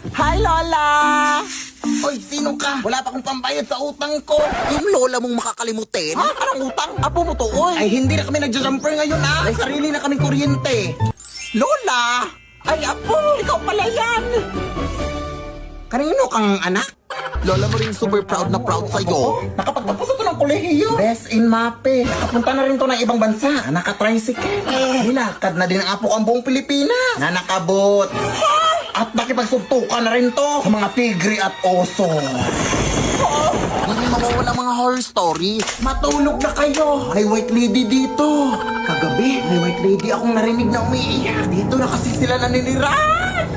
Hi, Lola! Oy, sino ka? Wala pa akong pambayad sa utang ko. Yung lola mong makakalimutin? Ha? Anong utang? Apo mo to, oy. Ay, hindi na kami nagja-jumper ngayon, ha? May sarili na kaming kuryente. Lola! Ay, apo! Ikaw pala yan! Kanino kang anak? Lola mo rin super proud na proud sa'yo. Nakapagtapos ito ng kolehiyo. Best in Mape. Nakapunta na rin to ng ibang bansa. Naka-tricycle. Nilakad na din ang apo ang buong Pilipinas. Na nakabot. At nakipagsuntukan na rin to sa mga tigre at oso. Hindi mawawala mga horror stories. Matulog na kayo. May white lady dito. Kagabi, may white lady akong narinig na umiiyak. Dito na kasi sila naninirahan.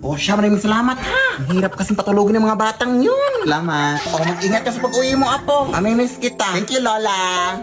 Oh, siya, maraming salamat ha. Ang hirap kasing patulogin ng mga batang yun. Salamat. O, mag-ingat ka sa pag-uwi mo, apo. Amimiss kita. Thank you, Lola.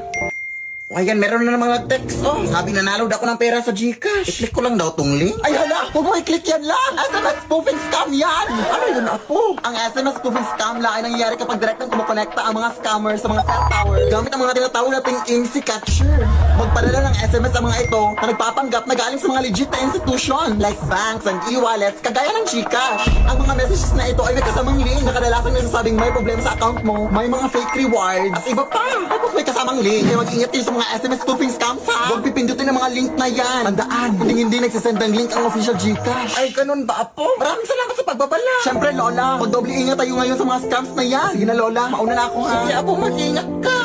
O, ayan, meron na namang nag-text. Oh, sabi nanalo ako ng pera sa Gcash. I-click ko lang daw tong link. Ay, hala, huwag mo i-click yan lang. SMS spoofing scam yan. Ano yun, apo? Ang SMS spoofing scam lang ay nangyayari kapag direktang kumukonekta ang mga scammer sa mga cell tower gamit ang mga tinatawag nating IMSI catcher. Magpadala ng SMS ang mga ito na nagpapanggap na galing sa mga legit na institution like banks and e-wallets kagaya ng Gcash. Ang mga messages na ito ay may kasamang link na kadalasang nagsasabing may problema sa account mo, may mga fake rewards, at iba pa. Tapos may kasamang link. Kaya mag-ingat kayo sa mga SMS spoofing scams ha. Huwag pipindutin ang mga link na yan. Tandaan, hindi nagsasend ng link ang official Gcash. Ay, ganun ba, apo? Maraming salamat sa pagbabala. Siyempre, Lola, magdoble ingat tayo ngayon sa mga scams na yan. Sige na, Lola, mauna na ako ha. Sige, apo, mag-ingat ka.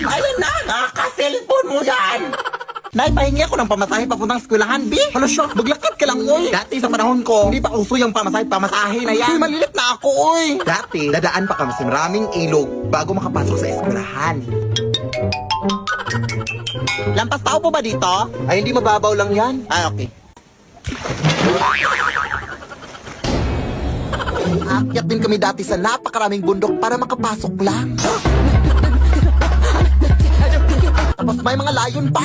Ayan na, nakaka-cellphone mo yan. Nay, pahingi ako ng pamasahe papuntang eskwelahan, B. Halo siya, maglakad ka lang, oy. Dati sa panahon ko, hindi pa uso yung pamasahe na yan. Uy, malilit na ako, oy. Dati, dadaan pa kami sa maraming ilog bago makapasok sa eskwelahan. Lampas tao po ba dito? Ay, hindi mababaw lang yan. Ah, okay. Aakyat din kami dati sa napakaraming bundok para makapasok lang. Tapos may mga layon pa.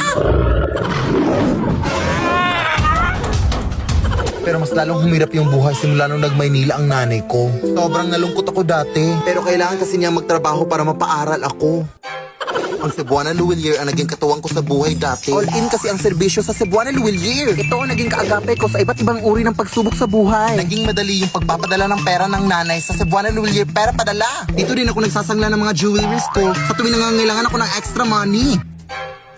Pero mas lalong humirap yung buhay simula nung nag-Maynila ang nanay ko. Sobrang nalungkot ako dati. Pero kailangan kasi niya magtrabaho para mapaaral ako. Ang Cebuana Luwilier ang naging katuwang ko sa buhay dati. All in kasi ang serbisyo sa Cebuana Luwilier. Ito ang naging kaagape ko sa iba't ibang uri ng pagsubok sa buhay. Naging madali yung pagpapadala ng pera ng nanay sa Cebuana Luwilier pera padala. Dito din ako nagsasangla ng mga jewelries ko sa tuwing nangangailangan ako ng extra money.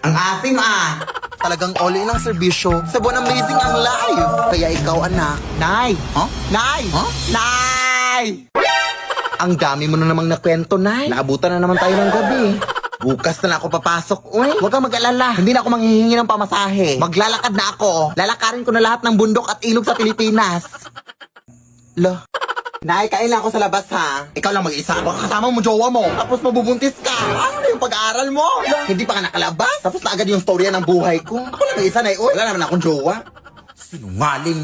Ang asim ah. Talagang all in ang serbisyo. Cebuana amazing ang life. Kaya ikaw anak. Nay! Huh? Nay! Huh? Nay! Ang dami mo na namang nakwento, Nay. Naabutan na naman tayo ng gabi. Bukas na ako papasok. Uy, huwag kang mag-alala. Hindi na ako manghihingi ng pamasahe. Maglalakad na ako. Lalakarin ko na lahat ng bundok at ilog sa Pilipinas. Lo. Nay, kain lang ako sa labas ha. Ikaw lang mag-isa. Baka kasama mo jowa mo. Tapos mabubuntis ka. Ano na yung pag-aaral mo? Hindi pa ka nakalabas. Tapos na agad yung storya ng buhay ko. Ako lang mag-isa, Nay. Uy, wala naman akong jowa. Sinungaling.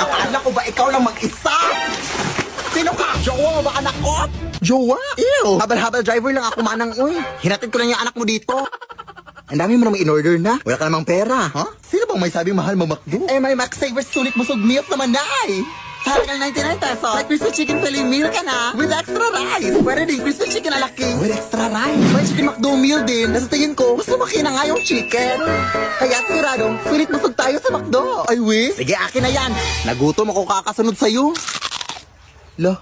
Akala ko ba ikaw lang mag-isa? Sino ka? Jowa mo ba anak ko? Jowa? Ew! Habal-habal driver lang ako manang, uy. Hinatid ko lang yung anak mo dito. Ang dami mo namang in-order na. Wala ka namang pera. Huh? Sino bang may sabing mahal mo McDo? Eh, may Max Savers sulit busog meals naman, Nay. Sa halagang 99 pesos, may crispy chicken fillet meal ka na with extra rice. Pwede din crispy chicken na laki with extra rice. May chicken McDo meal din. Nasa tingin ko, mas lumaki na nga yung chicken. Kaya sigurado, sulit busog tayo sa McDo. Ay, wish. Sige, akin na yan. Nagutom ako kakasunod sa'yo. Lo.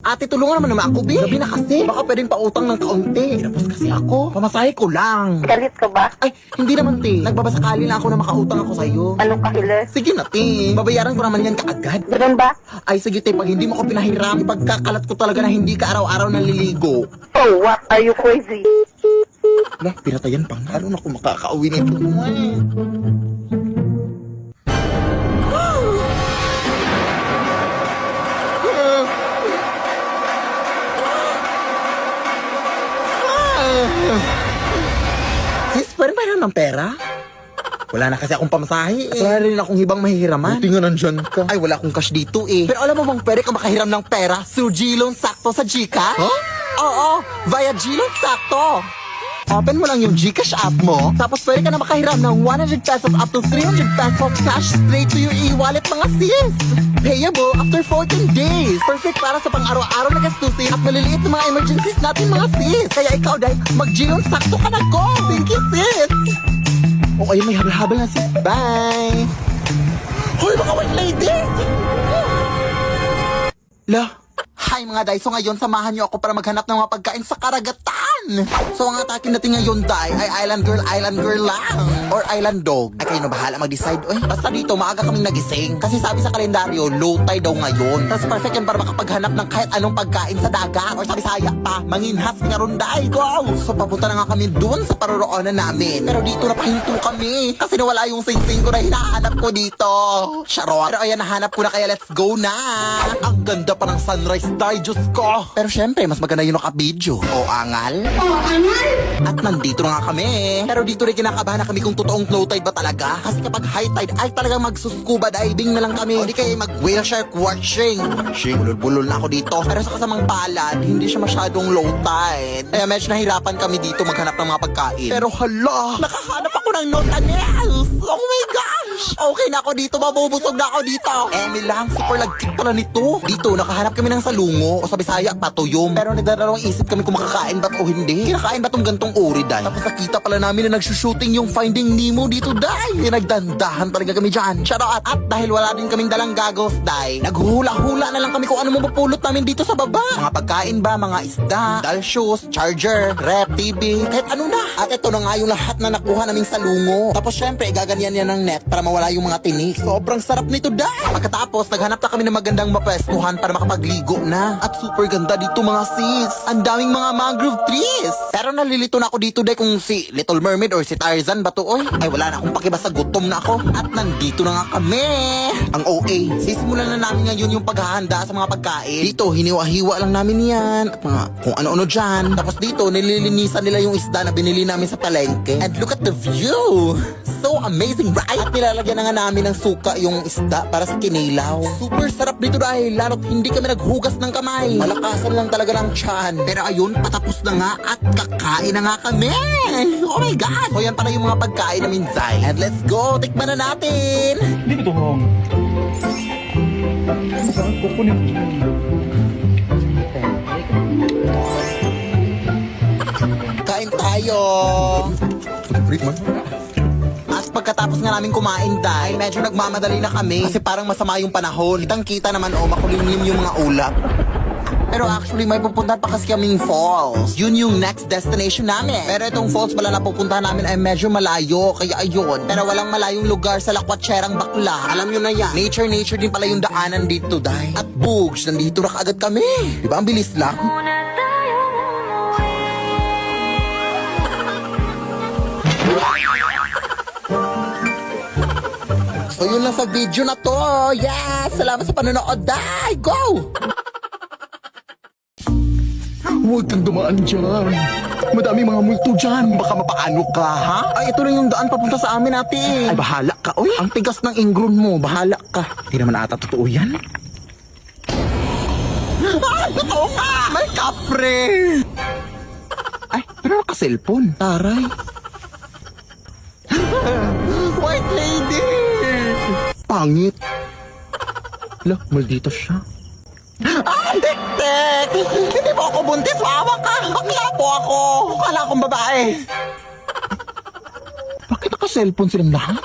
Ate, tulungan naman ako, B. Gabi na kasi. Baka pwedeng pautang ng kaunti. Pinapos kasi ako. Pamasahe ko lang. Galit ka ba? Ay, hindi naman, te. Nagbabasakali na ako na makautang ako sa'yo. Anong kahilas? Sige na, te. Babayaran ko naman yan kaagad. Ganun ba? Ay, sige, te. Pag hindi mo ko pinahiram, ipagkakalat ko talaga na hindi ka araw-araw naliligo. Oh, what? Are you crazy? Lah, pinatayan pa nga. Ano na kung makakauwi nito? Sis, pwede ba ng pera? Wala na kasi akong pamasahe eh. Wala rin akong hibang mahihiraman. Buti nga nandyan ka. Ay, wala akong cash dito eh. Pero alam mo bang pwede ka makahiram ng pera through G-Loan Sakto sa Gcash? Huh? Oo, via G-Loan Sakto. Open mo lang yung GCash app mo, tapos pwede ka na makahiram ng 100 pesos up to 300 pesos cash straight to your e-wallet mga sis. Payable after 14 days. Perfect para sa pang-araw-araw na gastusin at maliliit na mga emergencies natin mga sis. Kaya ikaw, Day, mag-Gion sakto ka na go. Thank you, sis. O ayun, may habal-habal na sis. Bye. Hoy, mga white ladies! Lah. Hi mga day, so ngayon samahan niyo ako para maghanap ng mga pagkain sa karagatan. So ang atakin natin ngayon day ay island girl lang. Or island dog. Ay kayo na bahala mag-decide. Uy, basta dito maaga kaming nagising. Kasi sabi sa kalendaryo, low tide daw ngayon. Tapos perfect yan para makapaghanap ng kahit anong pagkain sa dagat. Or sabi saya pa, manginhas nga ron day. Go! So papunta na nga kami dun sa paroroonan namin. Pero dito napahinto kami. Kasi nawala yung sing-sing ko na hinahanap ko dito. Charot. Pero ayan, nahanap ko na kaya let's go na. Ang ganda pa ng sunrise day, Diyos ko. Pero syempre, mas maganda yung naka-video. O angal? At nandito na nga kami. Pero dito rin kinakabahan na kami kung totoong low tide ba talaga. Kasi kapag high tide ay talagang magsuscuba diving na lang kami. O di kaya mag-whale shark watching. Bulol-bulol na ako dito. Pero sa kasamang palad, hindi siya masyadong low tide. Kaya medyo nahirapan kami dito maghanap ng mga pagkain. Pero hala, nakahanap ako ng notables. Oh my gosh! Okay na ako dito, mabubusog na ako dito. Lang, super lagkit pala nito. Dito, nakahanap kami ng salungo o sa Bisaya, patuyom. Pero nagdadalawang isip kami kung makakain ba't o hindi. Kinakain ba tong gantong uri, day? Tapos nakita pala namin na nagsushooting yung Finding Nemo dito, day. Nagdandahan talaga kami dyan. Charot! At dahil wala din kaming dalang goggles, day, naghula-hula na lang kami kung ano mapupulot namin dito sa baba. Mga pagkain ba, mga isda, dal shoes, charger, rep, TV, kahit ano na. At ito na nga yung lahat na nakuha naming salungo. Tapos syempre, gaganyan yan ng net para mawala yung mga tinik. Sobrang sarap nito, day. Pagkatapos, naghanap na kami ng magandang mapwestuhan para makapagligo na. At super ganda dito mga sis. Ang daming mga mangrove trees. Pero nalilito na ako dito day kung si Little Mermaid or si Tarzan ba to oy. Ay wala na akong pakibasa, gutom na ako. At nandito na nga kami. Ang OA. Sisimulan na namin ngayon yung paghahanda sa mga pagkain. Dito, hiniwa-hiwa lang namin yan. At mga kung ano-ano dyan. Tapos dito, nililinisan nila yung isda na binili namin sa palengke. And look at the view. So amazing, right? At nilalagyan na nga namin ng suka yung isda para sa kinilaw. Super sarap dito dahil lalo't hindi kami naghugas ng kamay. Malakasan lang talaga ng tiyan. Pero ayun, patapos na nga at kakain na nga kami. Oh my God! So yan pala yung mga pagkain namin, Zay. And let's go! Tikman na natin! Hindi ba ito wrong? Saan kukunin? Kain tayo! At pagkatapos nga namin kumain dahil medyo nagmamadali na kami kasi parang masama yung panahon. Kitang-kita naman makulimlim yung mga ulap. Pero actually may pupunta pa kasi kaming falls. Yun yung next destination namin. Pero itong falls pala na pupunta namin ay medyo malayo. Kaya ayun. Pero walang malayong lugar sa Lakwatserang Bakla. Alam nyo na yan. Nature din pala yung daanan dito, day. At bugs, nandito na kaagad kami. Diba ang bilis lang? So yun lang sa video na to. Yes! Salamat sa panonood. Day! Go! Huwag kang dumaan dyan. Madami mga multo dyan. Baka mapaano ka, ha? Ay, ito lang yung daan papunta sa amin ate. Ay, bahala ka, oy. Ang tigas ng ingron mo. Bahala ka. Hindi naman ata totoo yan. Ah! Totoo ka! May kapre! Ay, pero naka-cellphone. Taray. White lady! Pangit. Lah, maldito siya. Ah, tek-tek! Hindi mo ako buntis, maawa ka! Bakla po ako! Akala akong babae. Bakit naka-cellphone silang lahat?